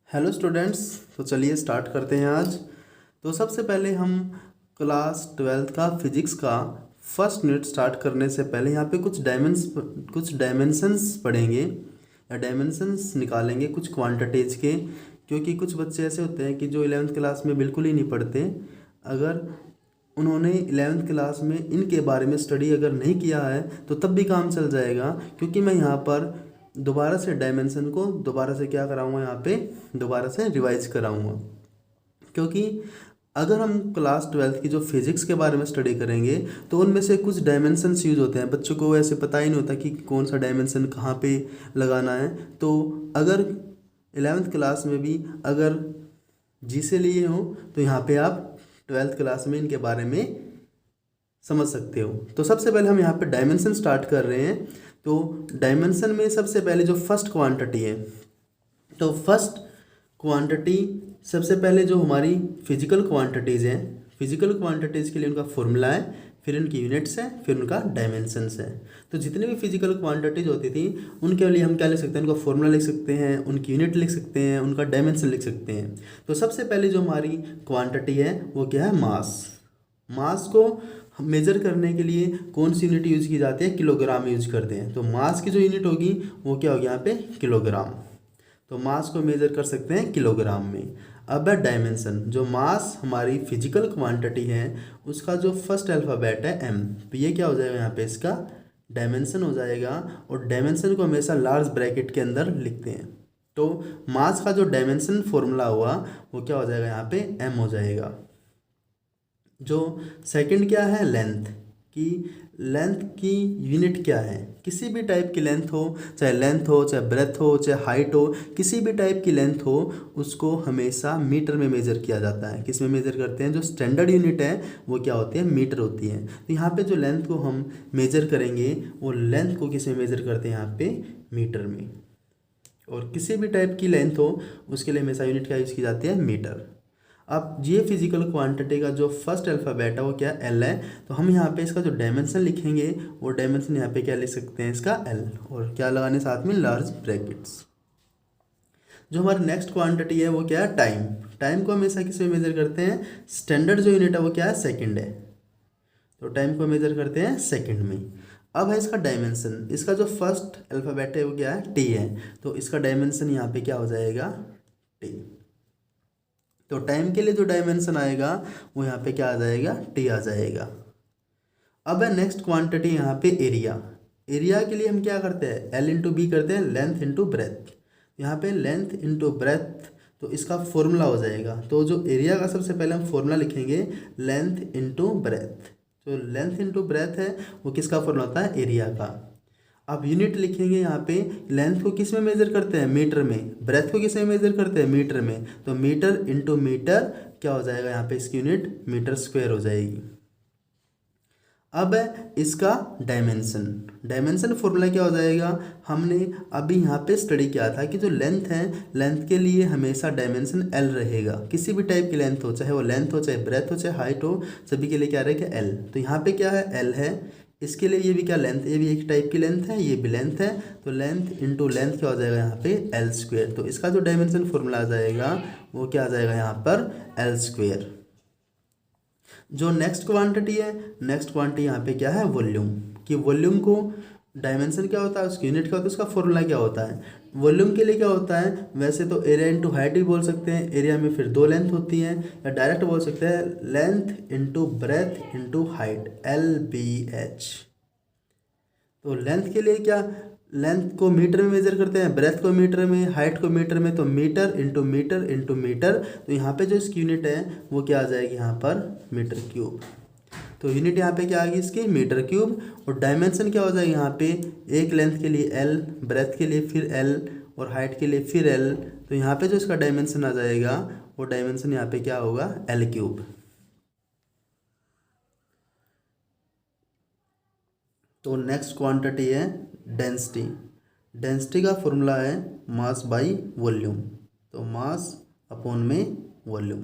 Hello students. तो चलिए start करते हैं आज। तो सबसे पहले हम क्लास ट्वेल्थ का फिजिक्स का फर्स्ट यूनिट स्टार्ट करने से पहले यहाँ पे कुछ डायमेंशंस पढ़ेंगे या डायमेंशंस निकालेंगे कुछ क्वांटिटीज के, क्योंकि कुछ बच्चे ऐसे होते हैं कि जो 11th क्लास में बिल्कुल ही नहीं पढ़ते। अगर उन्होंने 11th क्लास में इनके बारे में स्टडी अगर नहीं किया है तो तब भी काम चल जाएगा, क्योंकि मैं यहाँ पर दोबारा से डायमेंशन को दोबारा से क्या कराऊंगा, यहाँ पे दोबारा से रिवाइज कराऊंगा। क्योंकि अगर हम क्लास ट्वेल्थ की जो फिज़िक्स के बारे में स्टडी करेंगे तो उनमें से कुछ डायमेंशंस यूज होते हैं, बच्चों को ऐसे पता ही नहीं होता कि कौन सा डायमेंशन कहाँ पे लगाना है। तो अगर 11th क्लास में भी अगर जी से लिए हो तो यहाँ पे आप 12th क्लास में इनके बारे में समझ सकते हो। तो सबसे पहले हम यहाँ पे डायमेंशन स्टार्ट कर रहे हैं। तो डायमेंशन में सबसे पहले जो फर्स्ट क्वांटिटी है, तो फर्स्ट क्वांटिटी सबसे पहले जो हमारी फिजिकल क्वांटिटीज़ हैं, फिजिकल क्वांटिटीज़ के लिए उनका फॉर्मूला है, फिर उनकी यूनिट्स है, फिर उनका डायमेंशंस है। तो जितनी भी फिजिकल क्वांटिटीज़ होती थी उनके लिए हम क्या लिख सकते हैं, उनका फॉर्मूला लिख सकते हैं, उनकी यूनिट लिख सकते हैं, उनका डायमेंशन लिख सकते हैं। तो सबसे पहले जो हमारी क्वांटिटी है वो क्या है, मास। मास को मेजर करने के लिए कौन सी यूनिट यूज की जाती है, किलोग्राम यूज करते हैं। तो मास की जो यूनिट होगी वो क्या होगी, यहाँ पे किलोग्राम। तो मास को मेजर कर सकते हैं किलोग्राम में। अब है डायमेंशन। जो मास हमारी फिजिकल क्वांटिटी है उसका जो फर्स्ट अल्फ़ाबेट है एम, तो ये क्या हो जाएगा, यहाँ पे इसका डायमेंशन हो जाएगा। और डायमेंशन को हमेशा लार्ज ब्रैकेट के अंदर लिखते हैं। तो मास का जो डायमेंशन फॉर्मूला हुआ वो क्या हो जाएगा, यहाँ पे एम हो जाएगा। जो सेकंड क्या है, लेंथ की। लेंथ की यूनिट क्या है, किसी भी टाइप की लेंथ हो, चाहे ब्रेथ हो, चाहे हाइट हो, किसी भी टाइप की लेंथ हो, उसको हमेशा मीटर में मेजर किया जाता है। किस में मेजर करते हैं, जो स्टैंडर्ड यूनिट है वो क्या होती है, मीटर होती है। तो यहाँ पे जो लेंथ को हम मेजर करेंगे वो लेंथ को किस में मेजर करते हैं, यहाँ पे मीटर में। और किसी भी टाइप की लेंथ हो उसके लिए हमेशा यूनिट क्या यूज़ की जाती है, मीटर। अब ये फिजिकल क्वांटिटी का जो फर्स्ट अल्फ़ाबेट है वो क्या, एल है। तो हम यहाँ पे इसका जो डायमेंशन लिखेंगे वो डायमेंशन यहाँ पे क्या लिख सकते हैं, इसका एल, और क्या लगाने साथ में, लार्ज ब्रैकेट्स। जो हमारी नेक्स्ट क्वांटिटी है वो क्या है, टाइम। टाइम को हमेशा किस में मेजर करते हैं, स्टैंडर्ड जो यूनिट है वो क्या है, सेकेंड है। तो टाइम को मेजर करते हैं सेकेंड में। अब है इसका डायमेंशन। इसका जो फर्स्ट अल्फ़ाबेट है वो क्या है, टी है। तो इसका डायमेंशन यहाँ पे क्या हो जाएगा, टी। तो टाइम के लिए जो डायमेंशन आएगा वो यहाँ पे क्या आ जाएगा, टी आ जाएगा। अब है नेक्स्ट क्वांटिटी यहाँ पे एरिया। एरिया के लिए हम क्या करते हैं, एल इंटू बी करते हैं, लेंथ इंटू ब्रेथ। यहाँ पे लेंथ इंटू ब्रेथ, तो इसका फॉर्मूला हो जाएगा। तो जो एरिया का सबसे पहले हम फॉर्मूला लिखेंगे, लेंथ इंटू ब्रेथ। जो लेंथ इंटू ब्रेथ है वो किसका फॉर्मूला होता है, एरिया का। अब यूनिट लिखेंगे यहाँ पे, लेंथ को किस में मेजर करते हैं, मीटर में। ब्रेथ को किस में मेजर करते हैं, मीटर में। तो मीटर इंटू मीटर क्या हो जाएगा, यहाँ पे इसकी यूनिट मीटर स्क्वायर हो जाएगी। अब है इसका डायमेंशन। डायमेंशन फॉर्मूला क्या हो जाएगा, हमने अभी यहाँ पे स्टडी किया था कि जो लेंथ है, लेंथ के लिए हमेशा डायमेंशन एल रहेगा। किसी भी टाइप की लेंथ हो, चाहे वो लेंथ हो, चाहे ब्रेथ हो, चाहे हाइट हो, सभी के लिए क्या रहेगा, एल। तो यहाँ पे क्या है, एल है। इसके लिए ये भी क्या लेंथ, ये भी एक टाइप की लेंथ है, ये भी लेंथ है। तो लेंथ इंटू लेंथ क्या हो जाएगा, यहाँ पे एल स्क्वेयर। तो इसका जो डायमेंशन फॉर्मूला आ जाएगा वो क्या आ जाएगा, यहाँ पर एल स्क्वेयर। जो नेक्स्ट क्वांटिटी है, नेक्स्ट क्वांटिटी यहाँ पे क्या है, वॉल्यूम। कि वॉल्यूम को डायमेंशन क्या होता है, उसकी यूनिट क्या होता है, उसका फॉर्मूला क्या होता है। वॉल्यूम के लिए क्या होता है, वैसे तो एरिया इंटू हाइट भी बोल सकते हैं, एरिया में फिर दो लेंथ होती हैं, या डायरेक्ट बोल सकते हैं length into breadth into height, LBH। तो लेंथ के लिए क्या, लेंथ को मीटर में मेजर करते हैं, ब्रेथ को मीटर में, हाइट को मीटर में। तो metre into metre into metre. तो यहाँ पे जो इसकी यूनिट है वो क्या आ जाएगी, यहाँ पर मीटर क्यूब। तो यूनिट यहाँ पे क्या आ गई इसकी, मीटर क्यूब। और डायमेंशन क्या हो जाएगा, यहाँ पे एक लेंथ के लिए L, ब्रेथ के लिए फिर L, और हाइट के लिए फिर L। तो यहाँ पे जो इसका डायमेंशन आ जाएगा वो डायमेंशन यहाँ पे क्या होगा, L क्यूब। तो नेक्स्ट क्वांटिटी है डेंसिटी। डेंसिटी का फॉर्मूला है मास बाई वॉल्यूम। तो मास अपॉन में वॉल्यूम।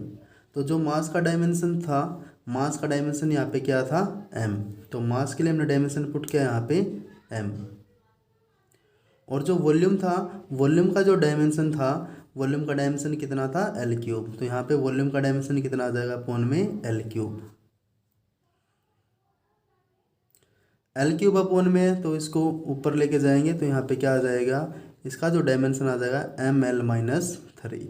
तो जो मास का डायमेंशन था, मास का डायमेंशन यहाँ पे क्या था, m। तो मास के लिए हमने डायमेंशन पुट किया यहाँ पे m। और जो वॉल्यूम था, वॉल्यूम का जो डायमेंशन था वॉल्यूम का डायमेंशन कितना था एल क्यूब, तो यहाँ पे वॉल्यूम का डायमेंशन कितना आ जाएगा अपॉन में L cube. L cube upon में है तो इसको ऊपर लेके जाएंगे तो यहाँ पे क्या आ जाएगा, इसका जो डायमेंशन आ जाएगा एम एल माइनस 3।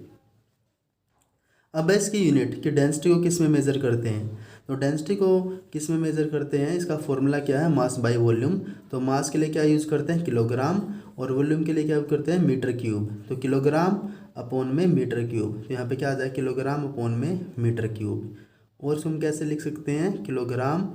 अब है इसकी यूनिट कि डेंसिटी को किस में मेज़र करते हैं, तो डेंसिटी को किस में मेज़र करते हैं, इसका फॉर्मूला क्या है मास बाय वॉल्यूम। तो मास के लिए क्या यूज़ करते हैं किलोग्राम, और वॉल्यूम के लिए क्या यूज़ करते हैं मीटर क्यूब। तो किलोग्राम अपॉन में मीटर क्यूब, तो यहाँ पे क्या आ जाएगा किलोग्राम अपॉन में मीटर क्यूब। और इसको हम कैसे लिख सकते हैं किलोग्राम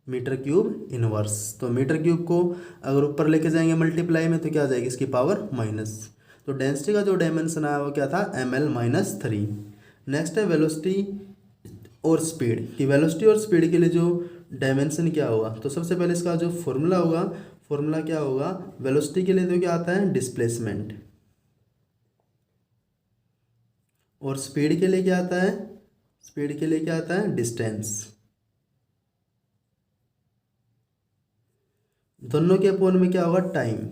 मीटर क्यूब इनवर्स। तो मीटर क्यूब को अगर ऊपर लेके जाएंगे मल्टीप्लाई में तो क्या आ जाएगी इसकी पावर माइनस। तो डेंसिटी का जो डायमेंशन आया वो क्या था एम एल माइनस 3। नेक्स्ट है वेलोसिटी और स्पीड, कि वेलोसिटी और स्पीड के लिए जो डायमेंशन क्या होगा, तो सबसे पहले इसका जो फॉर्मूला होगा, फॉर्मूला क्या होगा, वेलोसिटी के लिए तो क्या आता है डिस्प्लेसमेंट, और स्पीड के लिए क्या आता है, स्पीड के लिए क्या आता है डिस्टेंस। दोनों के अपॉन में क्या होगा टाइम।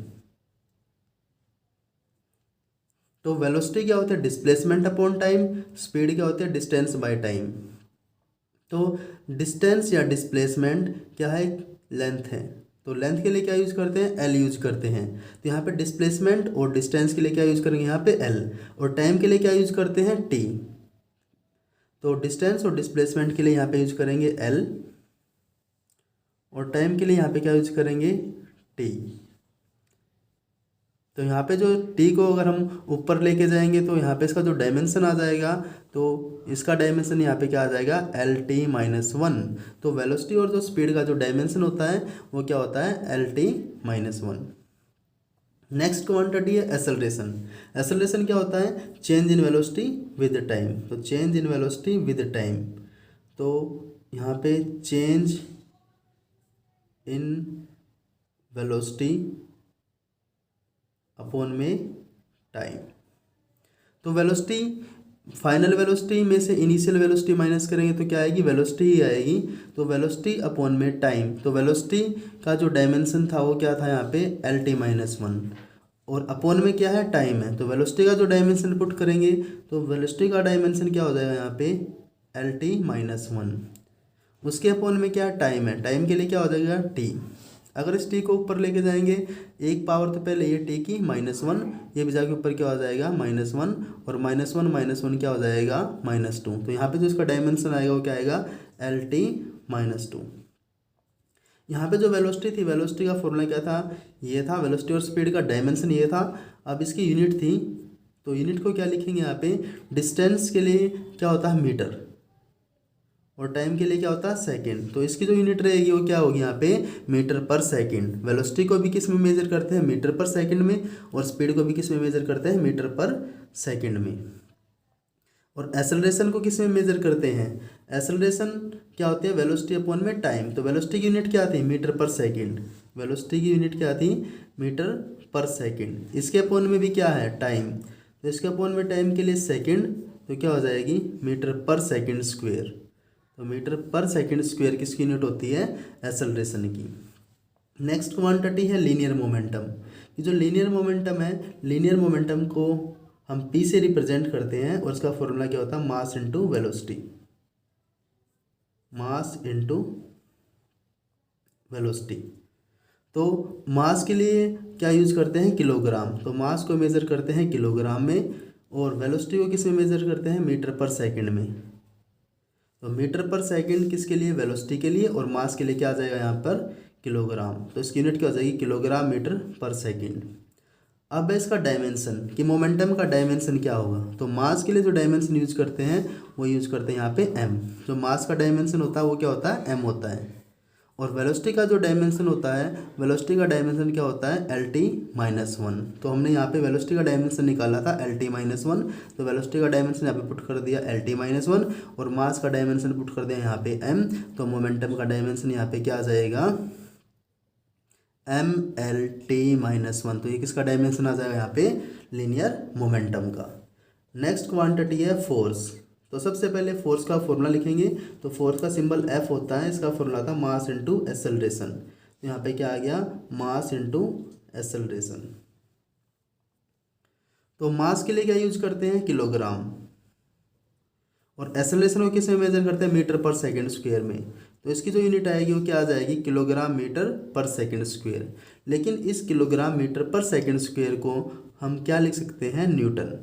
तो वेलोसिटी क्या होता है डिस्प्लेसमेंट अपॉन टाइम, स्पीड क्या होती है डिस्टेंस बाय टाइम। तो डिस्टेंस या डिस्प्लेसमेंट क्या है लेंथ है, तो लेंथ के लिए क्या यूज़ करते हैं एल यूज करते हैं। तो यहाँ पे डिस्प्लेसमेंट और डिस्टेंस के लिए क्या यूज़ करेंगे यहाँ पे एल, और टाइम के लिए क्या यूज़ करते हैं टी। तो डिस्टेंस और डिस्प्लेसमेंट के लिए यहाँ पे यूज करेंगे एल, और टाइम के लिए यहाँ पे क्या यूज करेंगे टी। तो यहाँ पे जो टी को अगर हम ऊपर लेके जाएंगे तो यहाँ पे इसका जो डायमेंशन आ जाएगा, तो इसका डायमेंशन यहाँ पे क्या आ जाएगा एल टी माइनस 1। तो वेलोसिटी और जो स्पीड का जो डायमेंशन होता है वो क्या होता है L T minus 1। Next quantity है एसेलरेशन। एसेलरेशन क्या होता है change in velocity with time. तो change in velocity with time, तो यहाँ पे चेंज इन वेलोसिटी अपॉन में टाइम। तो वेलोसिटी फाइनल वेलोसिटी में से इनिशियल वेलोसिटी माइनस करेंगे तो क्या आएगी वेलोसिटी ही आएगी। तो वेलोसिटी अपॉन में टाइम, तो वेलोसिटी का जो डायमेंशन था वो क्या था यहाँ पे एल टी माइनस 1, और अपॉन में क्या है टाइम है। तो वेलोसिटी का जो डायमेंशन पुट करेंगे तो वेलोसिटी का डायमेंशन क्या हो जाएगा यहाँ पे एल टी माइनस 1, उसके अपॉन में क्या टाइम है, टाइम के लिए क्या हो जाएगा टी। अगर इस टी को ऊपर लेके जाएंगे एक पावर तो पहले ये टी की माइनस 1, ये भी जाके ऊपर क्या हो जाएगा माइनस 1, और माइनस वन क्या हो जाएगा माइनस 2। तो यहाँ पे जो इसका डायमेंशन आएगा वो क्या आएगा एल टी माइनस 2। यहाँ पे जो वेलोसिटी थी, वेलोसिटी का फॉर्मूला क्या था ये था, वेलोसिटी और स्पीड का डायमेंशन ये था। अब इसकी यूनिट थी, तो यूनिट को क्या लिखेंगे यहाँ पे डिस्टेंस के लिए क्या होता है मीटर, और टाइम के लिए क्या होता है सेकंड। तो इसकी जो यूनिट रहेगी वो क्या होगी यहाँ पे मीटर पर सेकंड। वेलोसिटी को भी किस में मेजर करते हैं मीटर पर सेकंड में, और स्पीड को भी किस में मेजर करते हैं मीटर पर सेकंड में। और एसेलरेशन को किस में मेजर करते हैं, एसेलरेशन क्या होती है वेलोसिटी अपॉन में टाइम। तो वेलोसिटी की यूनिट क्या थी मीटर पर सेकेंड, वेलोसिटी की यूनिट क्या थी मीटर पर सेकेंड। इसके अपॉन में भी क्या है टाइम, तो इसके अपॉन में टाइम के लिए सेकेंड, तो क्या हो जाएगी मीटर पर सेकेंड स्क्वेयर। तो मीटर पर सेकेंड स्क्वेयर किसकी यूनिट होती है एसेलरेशन की। नेक्स्ट क्वांटिटी है लीनियर मोमेंटम। ये जो लीनियर मोमेंटम है, लीनियर मोमेंटम को हम पी से रिप्रेजेंट करते हैं, और इसका फॉर्मूला क्या होता है mass into velocity, mass into velocity. तो मास के लिए क्या यूज़ करते हैं किलोग्राम, तो मास को मेज़र करते हैं किलोग्राम में, और वेलोसिटी को किस में मेज़र करते हैं मीटर पर सेकंड में। तो मीटर पर सेकंड किसके लिए वेलोसिटी के लिए, और मास के लिए क्या आ जाएगा यहाँ पर किलोग्राम। तो इसकी यूनिट क्या हो जाएगी किलोग्राम मीटर पर सेकंड। अब है इसका डायमेंशन कि मोमेंटम का डायमेंशन क्या होगा। तो मास के लिए जो डायमेंशन यूज करते हैं वो यूज करते हैं यहाँ पे एम। जो मास का डायमेंशन होता है वो क्या होता है एम होता है। और वेलोसिटी का जो डायमेंशन होता है, वेलोसिटी का डायमेंशन क्या होता है एल टी माइनस 1। तो हमने यहाँ पे वेलोसिटी का डायमेंशन निकाला था एल टी माइनस 1, तो वेलोसिटी का डायमेंशन यहाँ पे पुट कर दिया एल टी माइनस 1, और मास का डायमेंशन पुट कर दिया यहाँ पे एम। तो मोमेंटम का डायमेंशन यहाँ पे क्या आ जाएगा एम एल टी माइनस 1। तो ये किसका डायमेंशन आ जाएगा यहाँ पे लीनियर मोमेंटम का। नेक्स्ट क्वांटिटी है फोर्स। तो सबसे पहले फोर्स का फॉर्मूला लिखेंगे। तो फोर्स का सिंबल एफ होता है, इसका फॉर्मूला था मास इनटू एक्सेलरेशन। तो यहाँ पे क्या आ गया मास इनटू एक्सेलरेशन। तो मास के लिए क्या यूज करते हैं, किलोग्राम, और एक्सेलरेशन को किस में मेजर करते हैं, मीटर पर सेकंड स्क्वायर में। तो इसकी जो यूनिट आएगी वो क्या आ जाएगी, किलोग्राम मीटर पर सेकंड स्क्वायर। लेकिन इस किलोग्राम मीटर पर सेकंड स्क्वायर को हम क्या लिख सकते हैं, न्यूटन।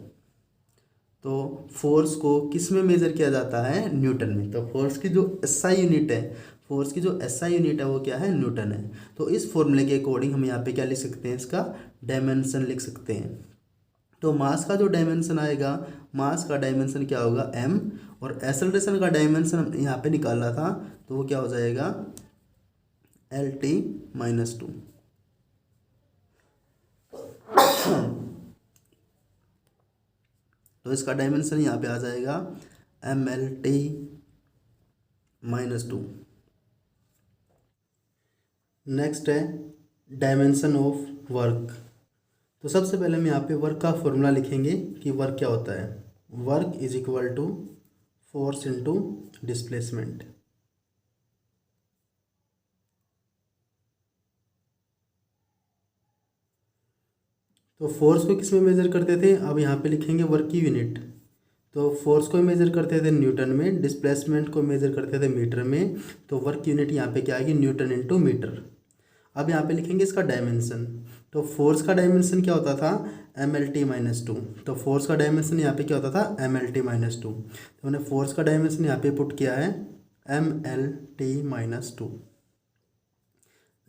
तो फोर्स को किस में मेजर किया जाता है, न्यूटन में। तो फोर्स की जो एसआई यूनिट है, फोर्स की जो एसआई यूनिट है वो क्या है, न्यूटन है। तो इस फॉर्मूले के अकॉर्डिंग हम यहाँ पे क्या लिख सकते हैं, इसका डायमेंशन लिख सकते हैं। तो मास का जो डायमेंशन आएगा, मास का डायमेंशन क्या होगा, m, और एक्सेलरेशन का डायमेंशन हम यहाँ पे निकाला था, तो वो क्या हो जाएगा, L t-2। तो इसका डायमेंशन यहाँ पे आ जाएगा ML t-2। नेक्स्ट है डायमेंशन ऑफ वर्क। तो सबसे पहले हम यहाँ पे वर्क का फॉर्मूला लिखेंगे कि वर्क क्या होता है। Work is equal to force into displacement. तो फोर्स को किस में मेजर करते थे, अब यहाँ पे लिखेंगे वर्क की यूनिट। तो फोर्स को मेजर करते थे न्यूटन में, डिस्प्लेसमेंट को मेजर करते थे मीटर में। तो वर्क की यूनिट यहाँ पे क्या आएगी, न्यूटन इनटू मीटर। अब यहाँ पे लिखेंगे इसका डायमेंशन। तो फोर्स का डायमेंशन क्या होता था, ML t-2। तो फोर्स का डायमेंशन यहाँ पे क्या होता था, ML t-2। तो मैंने फोर्स का डायमेंशन यहाँ पे पुट किया है ML t-2।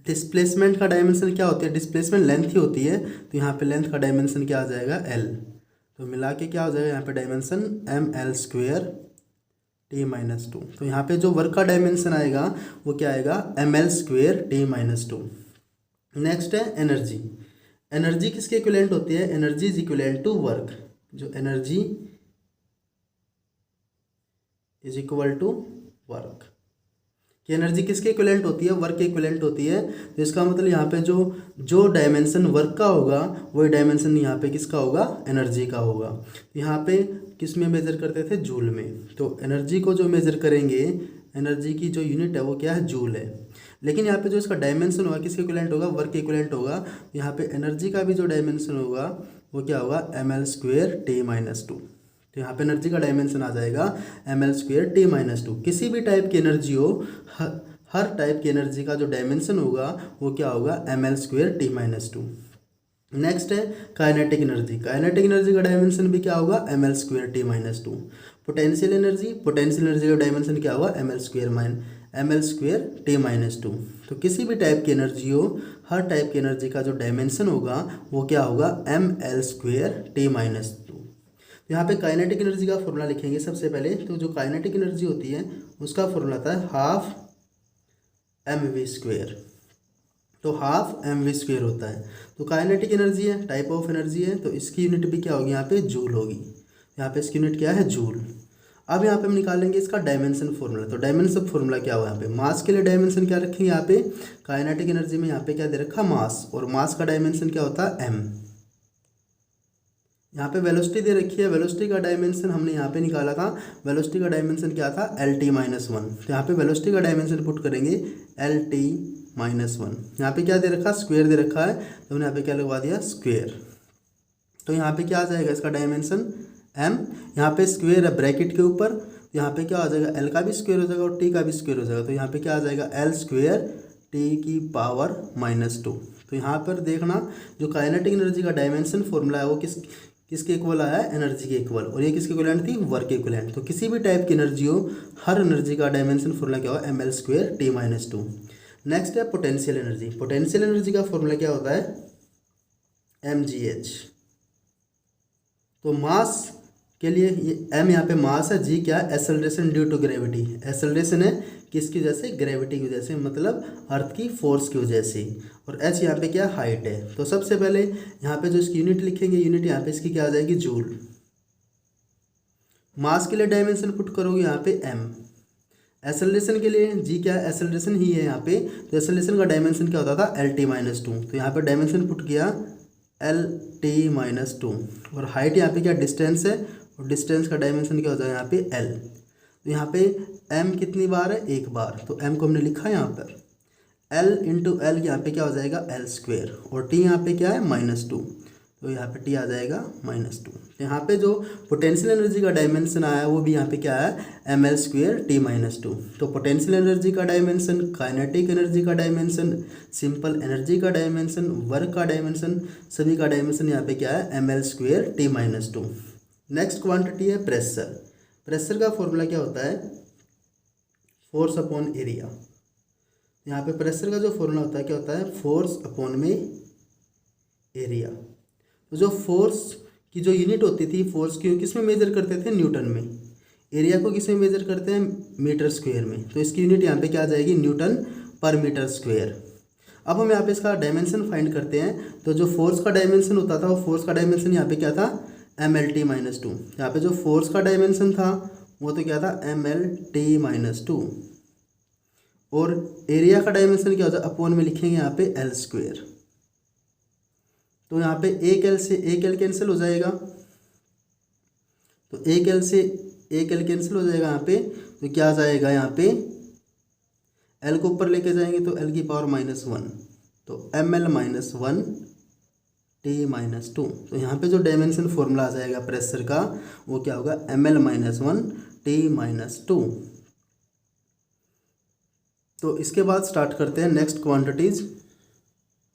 डिस्प्लेसमेंट का डायमेंशन क्या होती है, डिस्प्लेसमेंट लेंथ ही होती है। तो यहाँ पे लेंथ का डायमेंशन क्या आ जाएगा, L। तो मिला के क्या हो जाएगा यहाँ पे डायमेंशन ML2t-2। तो यहाँ पे जो वर्क का डायमेंशन आएगा वो क्या आएगा, ML2t-2। नेक्स्ट है एनर्जी। एनर्जी किसके इक्विवेलेंट होती है, energy is equivalent to work. जो energy is equal to work, कि एनर्जी किसके इक्विवेलेंट होती है, वर्क के इक्विवेलेंट होती है। तो इसका मतलब यहाँ पे जो जो डायमेंशन वर्क का होगा वही डायमेंशन यहाँ पे किसका होगा, एनर्जी का होगा। यहाँ पे किस में मेजर करते थे, जूल में। तो एनर्जी को जो मेजर करेंगे, एनर्जी की जो यूनिट है वो क्या है, जूल है। लेकिन यहाँ पे जो इसका डायमेंशन होगा किसके इक्विवेलेंट होगा, वर्क के इक्विवेलेंट होगा। यहाँ पे एनर्जी का भी जो डायमेंशन होगा वो क्या होगा, ML2t-2। तो यहाँ पे एनर्जी का डायमेंशन आ जाएगा ML2t-2। किसी भी टाइप की एनर्जी हो, हर टाइप की एनर्जी का जो डायमेंशन होगा वो क्या होगा, ML2t-2। नेक्स्ट है काइनेटिक एनर्जी। काइनेटिक एनर्जी का डायमेंशन भी क्या होगा, ML2t-2। Potential energy, potential energy का डायमेंशन क्या होगा, ML2t-2। तो किसी भी टाइप की एनर्जी हो, हर टाइप की एनर्जी का जो डायमेंशन होगा वो क्या होगा, ML2t-2। तो यहाँ पे काइनेटिक एनर्जी का फॉर्मूला लिखेंगे सबसे पहले। तो जो काइनेटिक एनर्जी होती है उसका फॉर्मूला था हाफ mv²। तो हाफ mv² होता है। तो काइनेटिक एनर्जी है, टाइप ऑफ एनर्जी है, तो इसकी यूनिट भी क्या होगी, यहाँ पे जूल होगी। यहाँ पे इसकी यूनिट क्या है, जूल। अब यहाँ पे हम निकालेंगे इसका डायमेंशन फॉर्मूला। तो डायमेंशन फॉर्मूला क्या होगा, यहाँ पे मास के लिए डायमेंशन क्या रखेंगे, यहाँ पे काइनेटिक एनर्जी में यहाँ पे क्या दे रखा, मास, और मास का डायमेंशन क्या होता है, m। यहाँ पे वेलोसिटी दे रखी है, वेलोसिटी का डायमेंशन हमने यहाँ पे निकाला था। वेलोसिटी का डायमेंशन क्या था, L-t-1। तो यहाँ पे वेलोसिटी का डायमेंशन पुट करेंगे L-t-1। यहाँ पे क्या दे रखा, स्क्वायर दे रखा है, तो हमने यहाँ पे क्या लगवा दिया, स्क्वायर। तो यहाँ पे क्या आ जाएगा इसका डायमेंशन m। यहाँ पे स्क्वायर है ब्रैकेट के ऊपर, यहाँ पे क्या आ जाएगा, L का भी स्क्वायर हो जाएगा और t का भी स्क्वायर हो जाएगा। तो यहाँ पे क्या आ जाएगा, L²t⁻²। तो यहाँ पर देखना जो काइनेटिक एनर्जी का डायमेंशन फॉर्मूला है वो किसके इक्वल आया है, एनर्जी के इक्वल, और ये किसके इक्वलेंट थी, वर्क के इक्वलेंट। तो किसी भी टाइप की एनर्जी हो, हर एनर्जी का डायमेंशन फॉर्मूला क्या होगा, ML2t-2। नेक्स्ट है पोटेंशियल एनर्जी। पोटेंशियल एनर्जी का फॉर्मूला क्या होता है, mgh। तो मास के लिए ये m यहाँ पे मास है, g क्या है, acceleration due to gravity. Acceleration है किसकी वजह से, ग्रेविटी की वजह से, मतलब अर्थ की फोर्स की वजह से। और h यहाँ पे क्या, हाइट है। तो सबसे पहले यहाँ पे जो इसकी यूनिट लिखेंगे, यूनिट यहाँ पे इसकी क्या आ जाएगी, जूल। मास के लिए डायमेंशन पुट करोगे यहाँ पे m। एक्सेलरेशन के लिए g क्या है, एक्सेलरेशन ही है यहाँ पे। तो एक्सेलरेशन का डायमेंशन क्या होता था, L-t-2। तो यहाँ पे डायमेंशन पुट किया L-t-2। और हाइट यहाँ पे क्या, डिस्टेंस है, और डिस्टेंस का डायमेंशन क्या होता है यहाँ पे L। तो यहाँ पे m कितनी बार है, एक बार। तो m को हमने लिखा यहाँ पर L × L, यहाँ पे क्या हो जाएगा, L², और t यहाँ पे क्या है, -2। तो यहाँ पे T आ जाएगा -2। यहाँ पे जो पोटेंशियल एनर्जी का डायमेंशन आया वो भी यहाँ पे क्या है, ml² T-2। तो पोटेंशियल एनर्जी का डायमेंशन, काइनेटिक एनर्जी का डायमेंशन, सिंपल एनर्जी का डायमेंशन, वर्क का डायमेंशन, सभी का डायमेंशन यहाँ पे क्या है, ml² T-2। नेक्स्ट क्वांटिटी है प्रेशर। प्रेशर का फॉर्मूला क्या होता है, फोर्स अपॉन एरिया। यहाँ पे प्रेशर का जो फॉर्मूला होता है क्या होता है, फोर्स अपॉन में एरिया। तो जो फोर्स की जो यूनिट होती थी, फोर्स की किस में मेजर करते थे, न्यूटन में। एरिया को किस में मेजर करते हैं, मीटर स्क्वायर में। तो इसकी यूनिट यहाँ पे क्या आ जाएगी, न्यूटन पर मीटर स्क्वायर। अब हम यहाँ पे इसका डायमेंशन फाइंड करते हैं। तो जो फोर्स का डायमेंशन होता था, वो फोर्स का डायमेंशन यहाँ पे क्या था, mlt-2। यहाँ पे जो फोर्स का डायमेंशन था वो तो क्या था, mlt-2। और एरिया का डायमेंशन क्या होता है, अपॉन में लिखेंगे यहाँ पे l²। तो यहाँ पे एक एल से एक एल कैंसिल हो जाएगा, तो एक एल से एक एल कैंसिल हो जाएगा यहाँ पे। तो क्या आ जाएगा, यहाँ पे एल को ऊपर लेके जाएंगे तो एल की पावर -1, तो ml-1 T-2। तो यहाँ पे जो डायमेंशन फॉर्मूला आ जाएगा प्रेशर का वो क्या होगा, ml-1 T-2। तो इसके बाद स्टार्ट करते हैं नेक्स्ट क्वांटिटीज़।